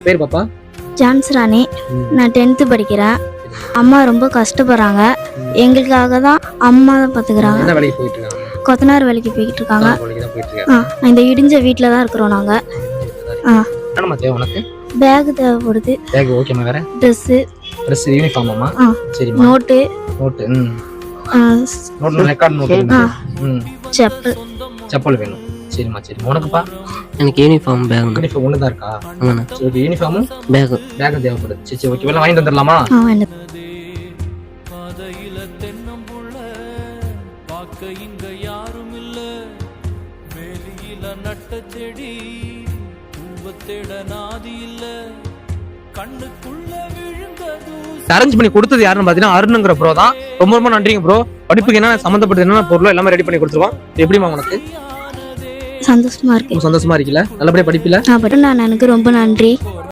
பேர் பாப்பா? ஜான்ஸ்ராணி. நான் 10th படிக்கிறேன். அம்மா ரொம்ப கஷ்டப்படுறாங்க. எங்களுக்காக தான் அம்மா தான் பார்த்துக்கிறாங்க. என்ன வேலைக்கு போயிட்டு இருக்காங்க? கொத்தனார் வேலைக்கு போய்கிட்டு இருக்காங்க. வேலைக்கு தான் போயிட்டு இருக்காங்க. இந்த இடிஞ்ச வீட்டில் தான் இருக்கிறோம் நாங்கள். என்னம்மா தேவை உனக்கு? பேக் தேவைப்படுது. பேக் ஓகேம்மா. வேற ட்ரெஸ்ஸு, ட்ரெஸ், யூனிஃபார்மாம்மா? சரிம்மா. Note, note. Note, record note. Chappal. Chappal வேணும். சரிம்மா சரிம்மா. உனக்குப்பா? எனக்கு யூனிஃபார்ம் பேக். யூனிஃபார்ம் ஒன்று தான் இருக்கா? ஆமாண்ணா. சரி, யூனிஃபார்மும் பேக் தேவைப்படுது. சரி சரி ஓகே. எல்லாம் வாங்கிட்டு வந்துடலாமா? அரேஞ்ச் பண்ணி கொடுத்தது யாருன்னு பாத்தீங்கன்னா அருணுங்கிற ப்ரோ தான். ரொம்ப ரொம்ப நன்றிங்க ப்ரோ. படிப்புக்கு என்ன சம்மந்தப்பட்ட என்னென்ன பொருளோ எல்லாமே ரெடி பண்ணி கொடுத்துருவோம். எப்படிமா உனக்கு? சந்தோஷமா இருக்கு. சந்தோஷமா இருக்குல்ல? நல்லபடியா படிப்பில? நான் எனக்கு ரொம்ப நன்றி.